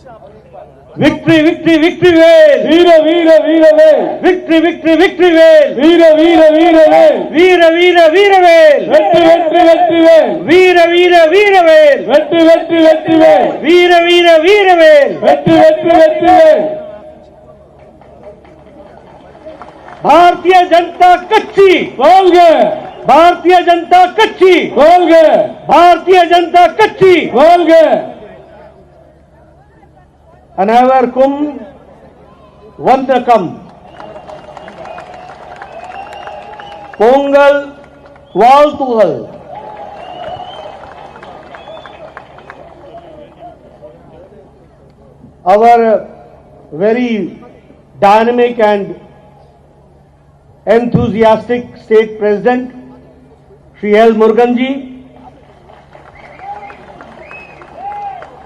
Victory, victory, victory வேல். வீர வீர வீர வேல். Victory, victory, victory வேல். வீர வீர வீர வேல். வீர வீர வீர வேல். வெற்றி வெற்றி வெற்றி வேல். வீர வீர வீர வேல். வெற்றி வெற்றி வெற்றி வேல். வீர வீர வீர வேல். வெற்றி வெற்றி வெற்றி வேல். भारतीय जनता कच्ची வாழ்க. भारतीय जनता कच्ची வாழ்க. भारतीय जनता कच्ची வாழ்க. अनावरकुम वंदकम Pongal वाल्तुगल our very dynamic and enthusiastic state president Shri L. Muruganji,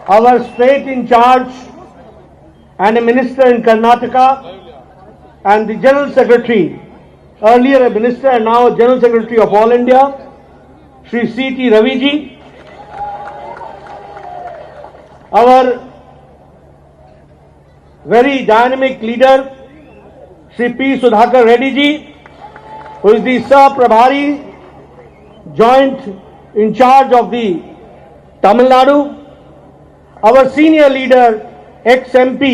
our state in charge and a minister in Karnataka, and the General Secretary, earlier a minister and now General Secretary of All India, Shri C.T. Raviji, our very dynamic leader, Shri P. Sudhakar Reddy ji, who is the Saprabhari, joint in charge of the Tamil Nadu, our senior leader, ex-MP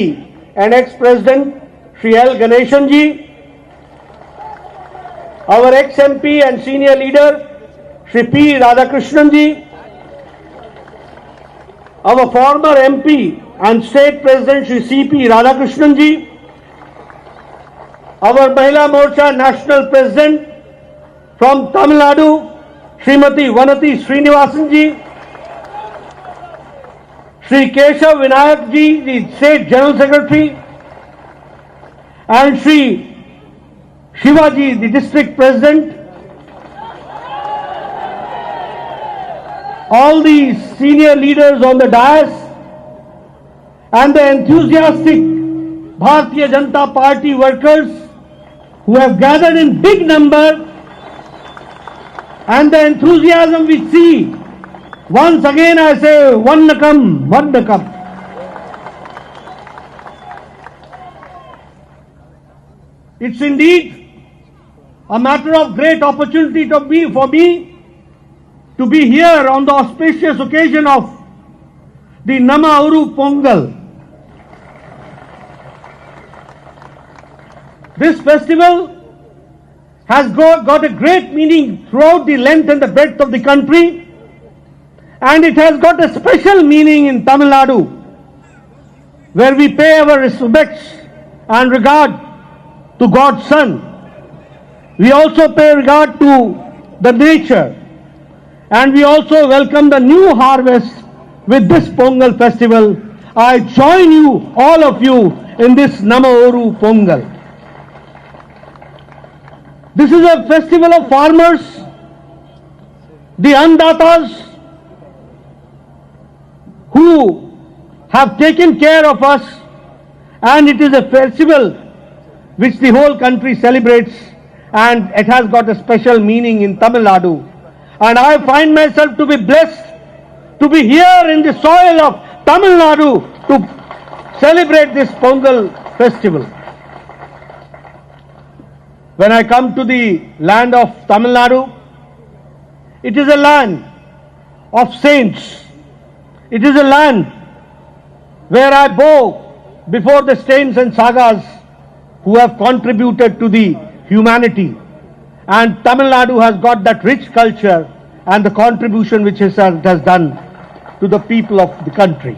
and ex-President Shri L. Ganeshan ji, our ex-MP and senior leader Shri P. Radhakrishnan ji, our former MP and State President Shri C.P. Radhakrishnan ji, our Mahila Morcha National President from Tamil Nadu, Srimati Vanati Srinivasan ji, Shri Keshav Vinayak ji, the State General Secretary, and Shri Shivaji, the District President, all the senior leaders on the dais, and the enthusiastic Bharatiya Janata Party workers who have gathered in big number, and the enthusiasm we see. Once again I say, Vandakam, Vandakam. It's indeed a matter of great opportunity for me to be here on the auspicious occasion of the Nama Uru Pongal. This festival has got a great meaning throughout the length and the breadth of the country, and it has got a special meaning in Tamil Nadu, where we pay our respects and regard to God's Son. We also pay regard to the nature, and we also welcome the new harvest with this Pongal festival. I join you, all of you, in this Nama Oru Pongal. This is a festival of farmers, the Andatas, who have taken care of us, and it is a festival which the whole country celebrates, and it has got a special meaning in Tamil Nadu. And I find myself to be blessed to be here in the soil of Tamil Nadu to celebrate this Pongal festival. When I come to the land of Tamil Nadu, it is a land of saints. It is a land where I bow before the saints and sagas who have contributed to the humanity. And Tamil Nadu has got that rich culture and the contribution which it has done to the people of the country.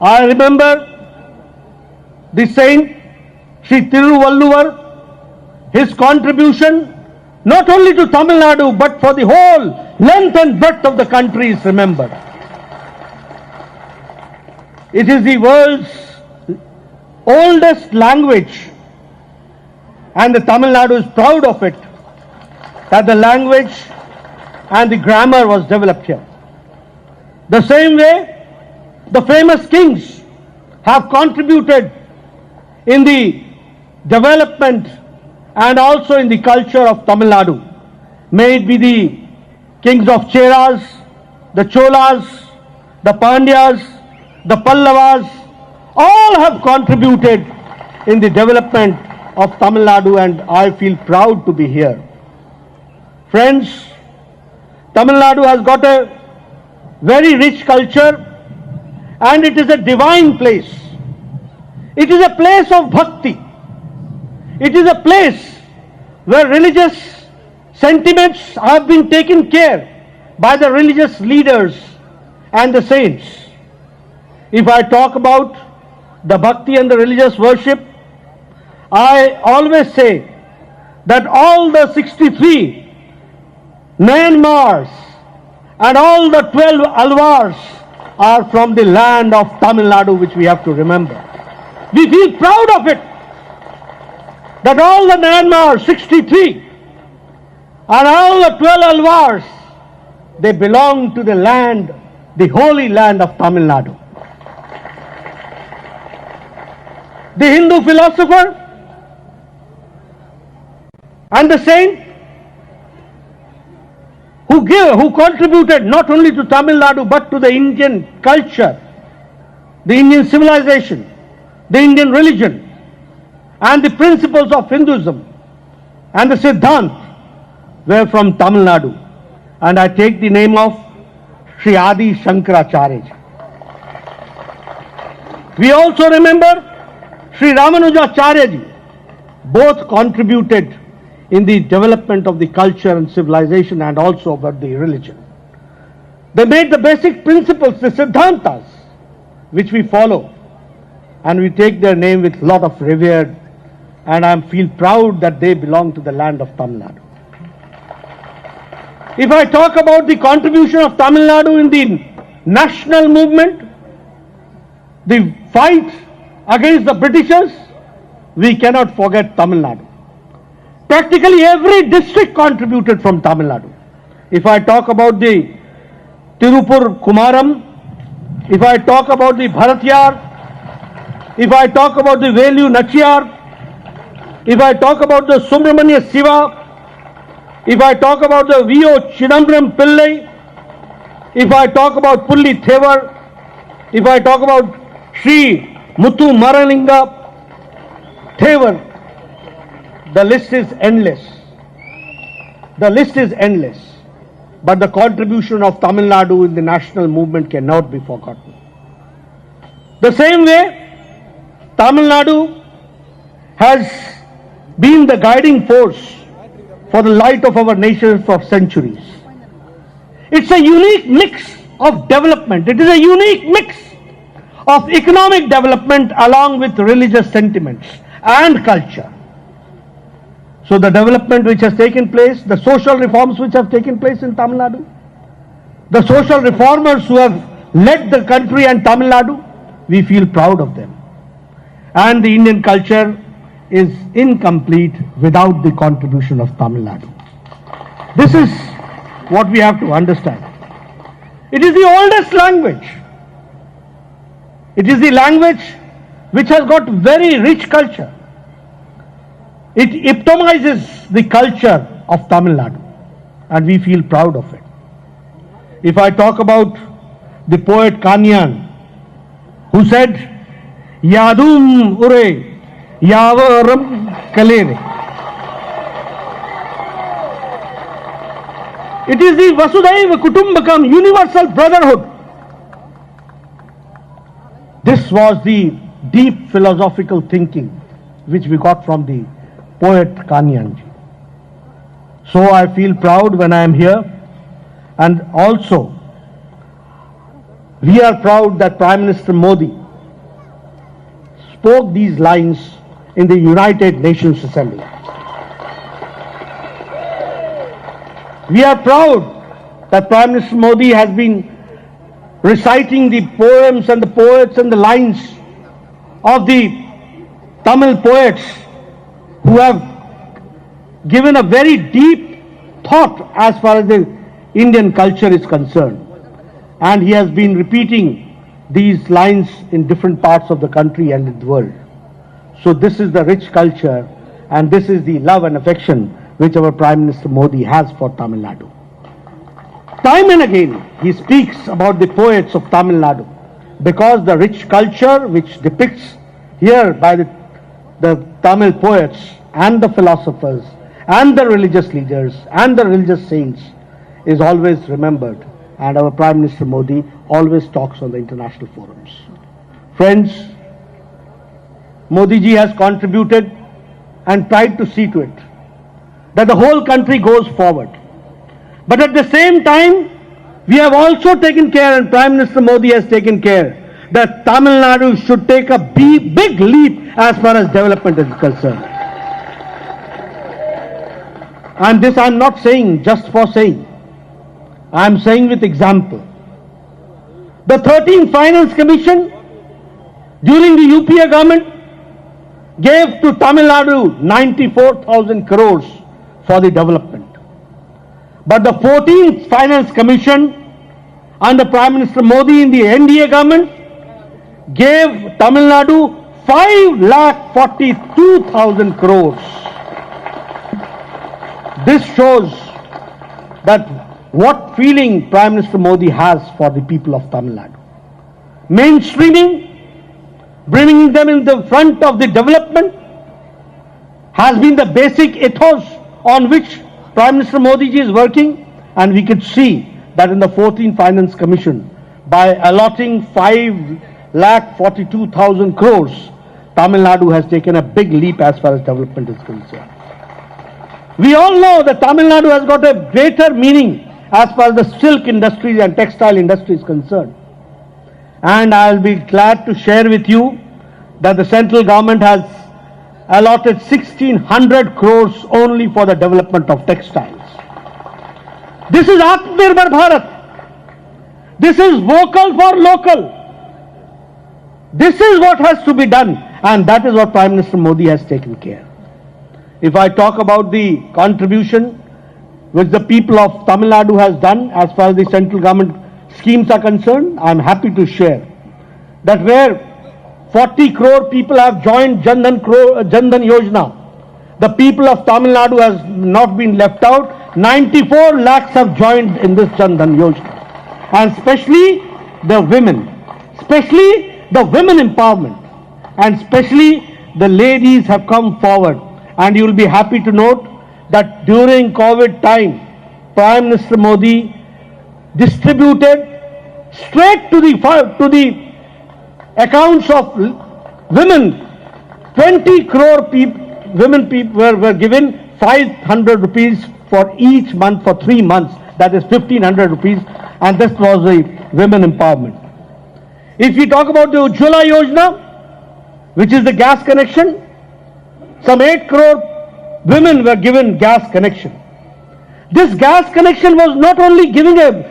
I remember the saint Sri Thiruvalluvar, his contribution not only to Tamil Nadu but for the whole length and breadth of the country is remembered. It is the world's oldest language, and the Tamil Nadu is proud of it, that the language and the grammar was developed here. The same way, the famous kings have contributed in the development and also in the culture of Tamil Nadu. May it be the kings of Cheras, the Cholas, the Pandyas, the Pallavas, all have contributed in the development of Tamil Nadu, and I feel proud to be here. Friends, Tamil Nadu has got a very rich culture, and it is a divine place. It is a place of bhakti. It is a place where religious sentiments have been taken care by the religious leaders and the saints. If I talk about the bhakti and the religious worship, I always say that all the 63 Nayanmars and all the 12 Alvars are from the land of Tamil Nadu, which we have to remember. We feel proud of it, that all the Nayanmars, 63, and all the 12 Alvars, they belong to the land, the holy land of Tamil Nadu. The Hindu philosopher and the saint who contributed not only to Tamil Nadu but to the Indian culture, the Indian civilization, the Indian religion, and the principles of Hinduism and the Siddhant were from Tamil Nadu. And I take the name of Sri Adi Shankaracharya ji. We also remember Sri Ramanujacharya ji. Both contributed in the development of the culture and civilization and also about the religion. They made the basic principles, the Siddhantas, which we follow, and we take their name with a lot of revere, and I feel proud that they belong to the land of Tamil Nadu. If I talk about the contribution of Tamil Nadu in the national movement, the fight against the Britishers, we cannot forget Tamil Nadu. Practically every district contributed from Tamil Nadu. If I talk about the Tirupur Kumaram, if I talk about the Bharatyar, if I talk about the Velu Nachiyar, if I talk about the Subramanya Siva, if I talk about the V.O. Chidambaram Pillai, if I talk about Pulli Thevar, if I talk about Sri Muthu Maralinga Thevar, the list is endless. The list is endless. But the contribution of Tamil Nadu in the national movement cannot be forgotten. The same way, Tamil Nadu has been the guiding force for the light of our nation for centuries. It's a unique mix of development. It is a unique mix of economic development along with religious sentiments and culture. So the development which has taken place, the social reforms which have taken place in Tamil Nadu, the social reformers who have led the country and Tamil Nadu, we feel proud of them. And the Indian culture is incomplete without the contribution of Tamil Nadu. This is what we have to understand. It is the oldest language. It is the language which has got very rich culture. It epitomizes the culture of Tamil Nadu, and we feel proud of it. If I talk about the poet Kanyan, who said, Yadum Ure, Yavaram Kalere. It is the Vasudhaiva Kutumbakam, universal brotherhood. This was the deep philosophical thinking which we got from the poet Kanyan ji. So I feel proud when I am here, and also we are proud that Prime Minister Modi spoke these lines in the United Nations Assembly. We are proud that Prime Minister Modi has been reciting the poems and the poets and the lines of the Tamil poets who have given a very deep thought as far as the Indian culture is concerned. And he has been repeating these lines in different parts of the country and in the world. So this is the rich culture, and this is the love and affection which our Prime Minister Modi has for Tamil Nadu. Time and again he speaks about the poets of Tamil Nadu, because the rich culture which depicts here by the Tamil poets and the philosophers and the religious leaders and the religious saints is always remembered, and our Prime Minister Modi always talks on the international forums. Friends, Modi ji has contributed and tried to see to it that the whole country goes forward. But at the same time, we have also taken care, and Prime Minister Modi has taken care, that Tamil Nadu should take a big leap as far as development is concerned. And this I am not saying just for saying. I am saying with example. The 13th Finance Commission during the UPA government gave to Tamil Nadu 94,000 crores for the development. But the 14th Finance Commission under Prime Minister Modi in the NDA government gave Tamil Nadu 5,42,000 crores. This shows that what feeling Prime Minister Modi has for the people of Tamil Nadu. Mainstreaming, bringing them in the front of the development, has been the basic ethos on which Prime Minister Modi ji is working, and we could see that in the 14th Finance Commission, by allotting 5,42,000 crores, Tamil Nadu has taken a big leap as far as development is concerned. We all know that Tamil Nadu has got a greater meaning as far as the silk industry and textile industry is concerned. And I'll be glad to share with you that the central government has allotted 1,600 crores only for the development of textiles. This is Atmanirbhar Bharat. This is vocal for local. This is what has to be done, and that is what Prime Minister Modi has taken care. If I talk about the contribution which the people of Tamil Nadu has done as far as the central government schemes are concerned, I am happy to share that where 40 crore people have joined Jan Dhan Yojana, the people of Tamil Nadu has not been left out. 94 lakhs have joined in this Jan Dhan Yojana, and especially the women empowerment, and especially the ladies have come forward. And you will be happy to note that during COVID time, Prime Minister Modi distributed straight to the accounts of women. 20 crore women were given 500 rupees for each month for 3 months. That is 1,500 rupees, and this was the women empowerment. If we talk about the Ujjwala Yojana, which is the gas connection, some 8 crore women were given gas connection. This gas connection was not only giving a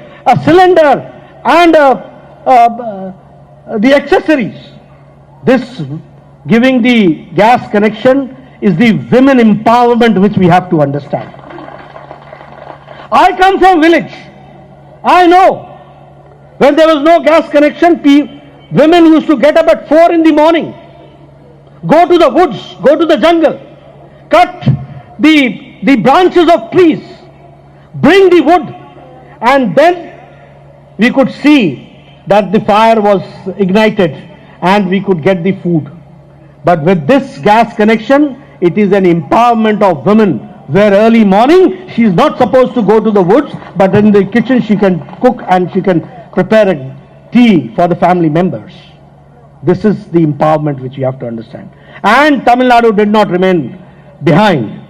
cylinder and the accessories. This giving the gas connection is the women empowerment which we have to understand. I come from village. I know when there was no gas connection, women used to get up at 4 in the morning, go to the woods, go to the jungle, cut the branches of trees, bring the wood, and then we could see that the fire was ignited and we could get the food. But with this gas connection, it is an empowerment of women, where early morning she is not supposed to go to the woods, but in the kitchen she can cook and she can prepare a tea for the family members. This is the empowerment which you have to understand. And Tamil Nadu did not remain behind.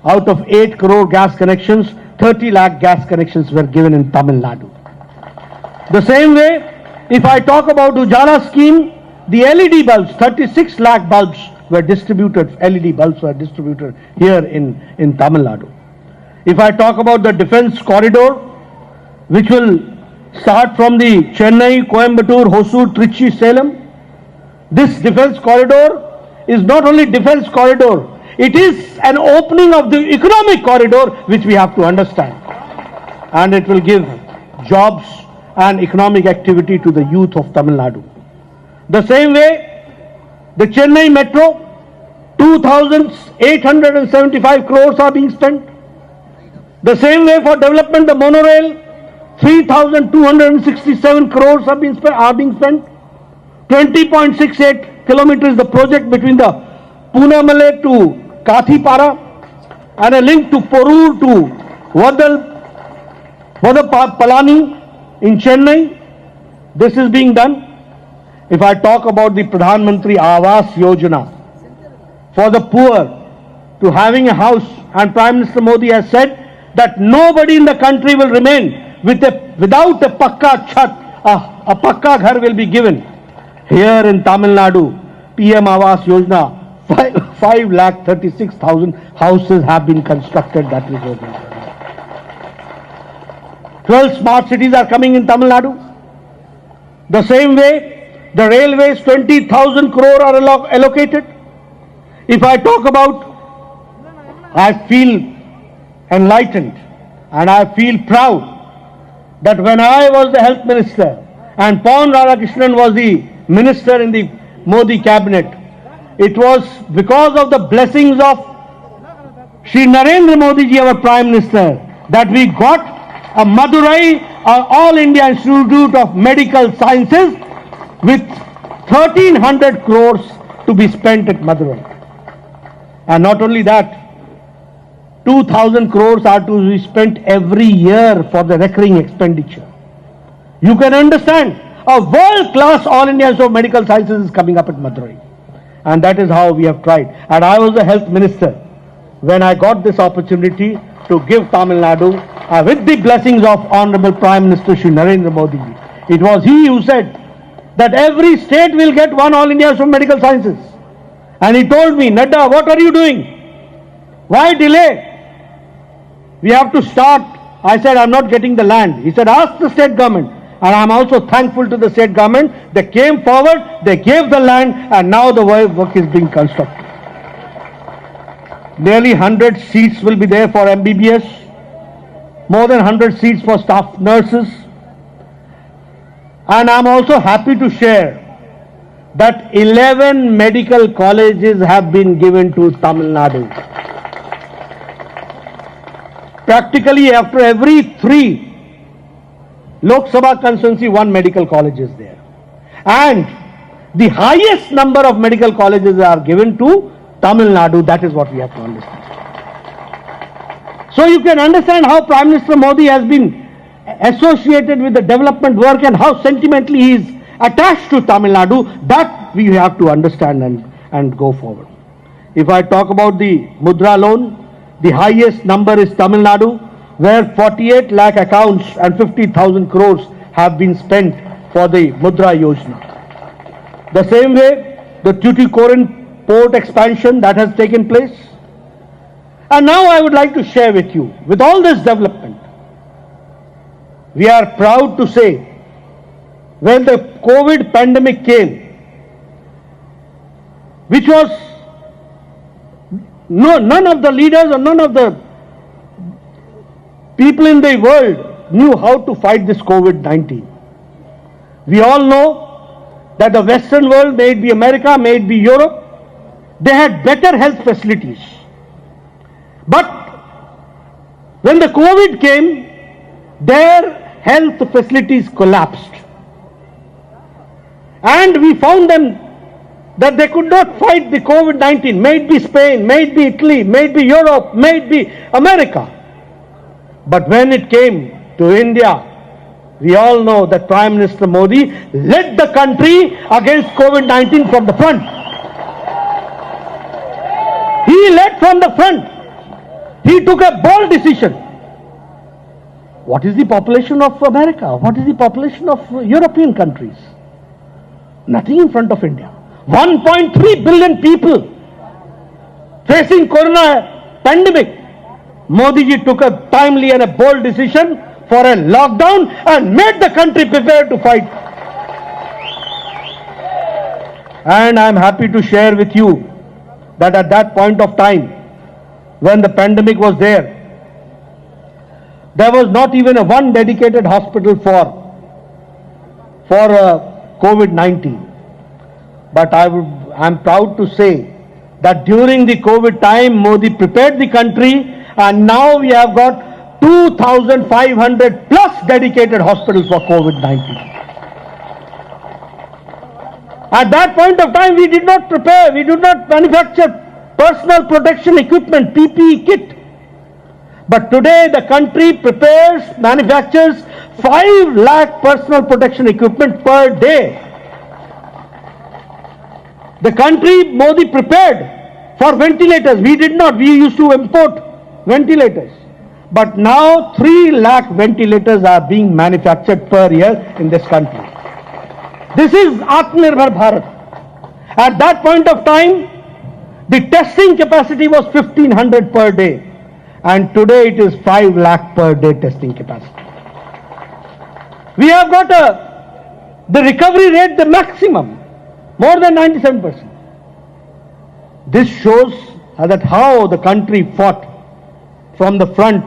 Out of 8 crore gas connections, 30 lakh gas connections were given in Tamil Nadu. The same way, if I talk about Ujjwala scheme, the LED bulbs, 36 lakh bulbs were distributed, LED bulbs were distributed here in Tamil Nadu. If I talk about the defense corridor, which will start from the Chennai, Coimbatore, Hosur, Trichy, Salem, this defense corridor is not only defense corridor, it is an opening of the economic corridor which we have to understand. And it will give jobs and economic activity to the youth of Tamil Nadu. The same way, the Chennai Metro, 2,875 crores are being spent. The same way for development, the monorail, 3,267 crores are being spent. 20.68 kilometers the project between the Punamale to Kathipara and a link to Porur to Vadapalani in Chennai. This is being done. If I talk about the Pradhan Mantri Awas Yojana for the poor to having a house, and Prime Minister Modi has said that nobody in the country will remain without a pakka chat, a pakka ghar will be given. Here in Tamil Nadu, PM Awas Yojana, 5,36,000 houses have been constructed. That is what 12 smart cities are coming in Tamil Nadu. The same way, the railways, 20,000 crore are allocated. If I talk about, I feel enlightened and I feel proud that when I was the health minister and Pon Radhakrishnan was the minister in the Modi cabinet, it was because of the blessings of Shri Narendra Modi ji, our Prime Minister, that we got a Madurai, All India Institute of Medical Sciences with 1,300 crores to be spent at Madurai. And not only that, 2,000 crores are to be spent every year for the recurring expenditure. You can understand, a world-class All India Institute of Medical Sciences is coming up at Madurai. And that is how we have tried. And I was the health minister when I got this opportunity to give Tamil Nadu with the blessings of Honorable Prime Minister Shri Narendra Modi ji. It was he who said that every state will get one All India Institute of Medical Sciences. And he told me, Nadda, what are you doing? Why delay? We have to start. I said, I'm not getting the land. He said, ask the state government. And I'm also thankful to the state government. They came forward, they gave the land, and now the work is being constructed. Nearly 100 seats will be there for MBBS, more than 100 seats for staff nurses. And I'm also happy to share that 11 medical colleges have been given to Tamil Nadu. Practically after every 3 Lok Sabha constituency, 1 medical college is there. And the highest number of medical colleges are given to Tamil Nadu. That is what we have to understand. So you can understand how Prime Minister Modi has been associated with the development work and how sentimentally he is attached to Tamil Nadu. That we have to understand and go forward. If I talk about the Mudra loan, the highest number is Tamil Nadu, where 48 lakh accounts and 50,000 crores have been spent for the Mudra Yojana. The same way, the Tuticorin port expansion that has taken place. And now I would like to share with you, with all this development, we are proud to say, when the COVID pandemic came, which was none of the leaders or none of the people in the world knew how to fight this COVID-19. We all know that the Western world, may it be America, may it be Europe, they had better health facilities. But when the COVID came, their health facilities collapsed. And we found them that they could not fight the COVID-19, may it be Spain, may it be Italy, may it be Europe, may it be America. But when it came to India, we all know that Prime Minister Modi led the country against COVID-19 from the front. He led from the front. He took a bold decision. What is the population of America? What is the population of European countries? Nothing in front of India. 1.3 billion people facing corona pandemic. Modi ji took a timely and a bold decision for a lockdown and made the country prepared to fight. And I am happy to share with you that at that point of time, when the pandemic was there was not even a one dedicated hospital for COVID-19. But I am proud to say that during the COVID time, Modi prepared the country, and now we have got 2,500 plus dedicated hospitals for COVID-19. At that point of time, we did not prepare, we did not manufacture personal protection equipment, PPE kit. But today the country prepares, manufactures 5 lakh personal protection equipment per day. The country, Modi, prepared for ventilators. We did not. We used to import ventilators. But now 3 lakh ventilators are being manufactured per year in this country. This is Atmanirbhar Bharat. At that point of time, the testing capacity was 1500 per day. And today it is 5 lakh per day testing capacity. We have got the recovery rate, the maximum, more than 97%. This shows that how the country fought from the front.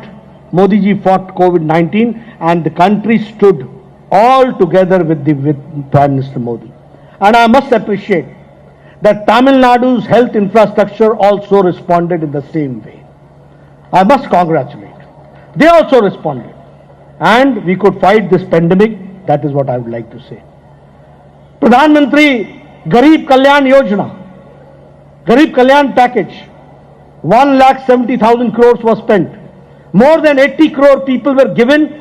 Modi ji fought COVID-19 and the country stood all together with Prime Minister Modi. And I must appreciate that Tamil Nadu's health infrastructure also responded in the same way. I must congratulate. They also responded. And we could fight this pandemic. That is what I would like to say. Pradhan Mantri Garib Kalyan Yojana, Garib Kalyan package, 1,70,000 crores was spent. More than 80 crore people were given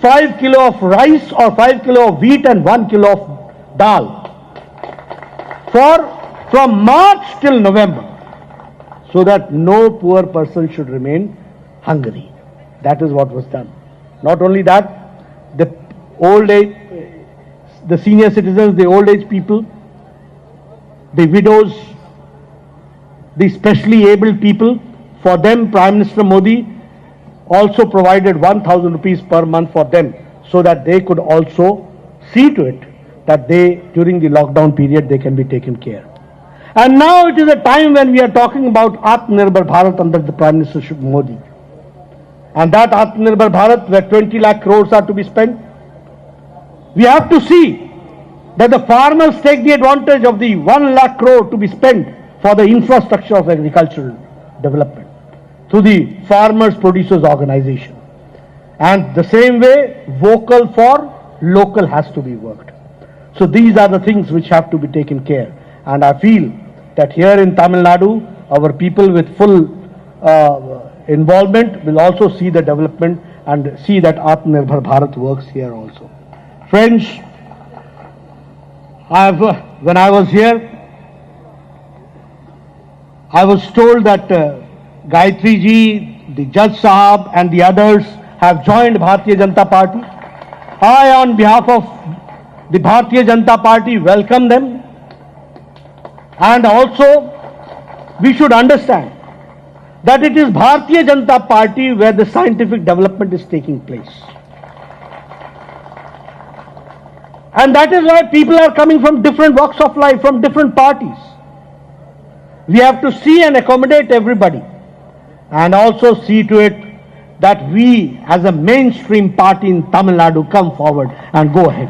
5 kilo of rice or 5 kilo of wheat and 1 kilo of dal from March till November, so that no poor person should remain hungry. That is what was done. Not only that, the old age, the senior citizens, the old age people, the widows, the specially abled people, for them Prime Minister Modi also provided 1,000 rupees per month for them, so that they could also see to it that they, during the lockdown period, they can be taken care. And now it is a time when we are talking about Atmanirbhar Bharat under the Prime Minister Modi. And that Atmanirbhar Bharat, where 20 lakh crores are to be spent, we have to see that the farmers take the advantage of the 1 lakh crore to be spent for the infrastructure of agricultural development through the Farmers Producers Organization. And the same way, vocal for local has to be worked. So these are the things which have to be taken care. And I feel that here in Tamil Nadu, our people with full involvement will also see the development and see that Atmanirbhar Bharat works here also. Friends, when I was here, I was told that Gayatri ji, the Judge Sahab and the others have joined Bharatiya Janata Party. I, on behalf of the Bharatiya Janata Party, welcome them. And also, we should understand that it is Bharatiya Janata Party where the scientific development is taking place. And that is why people are coming from different walks of life, from different parties. We have to see and accommodate everybody, and also see to it that we as a mainstream party in Tamil Nadu come forward and go ahead.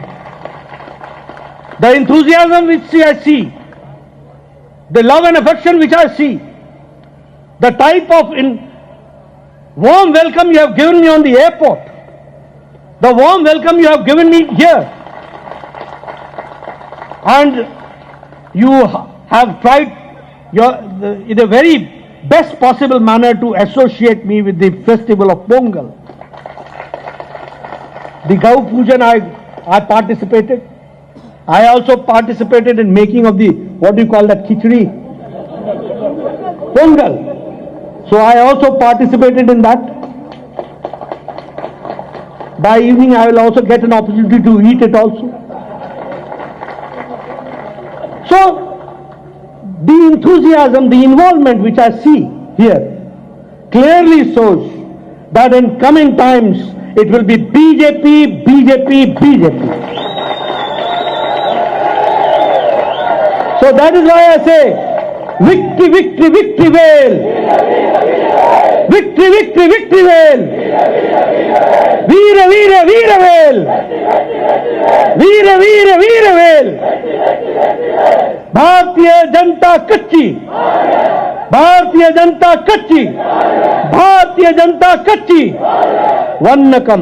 The enthusiasm which I see, the love and affection which I see, the type of warm welcome you have given me on the airport, the warm welcome you have given me here, and you have tried in a very best possible manner to associate me with the festival of Pongal. The Gau Pujan I participated. I also participated in making of the, what do you call that, khichdi? Pongal. So I also participated in that. By evening I will also get an opportunity to eat it also. So, the enthusiasm, the involvement which I see here clearly shows that in coming times it will be BJP, BJP, BJP. So that is why I say, victory, victory, victory veil. Victory, victory, victory veil. Veera, veera, veera veil. Veera, veera, veera veil. Bharatiya Janata Kacchi. Bharatiya Janata Kacchi. Bharatiya Janata Kacchi. Vannakam.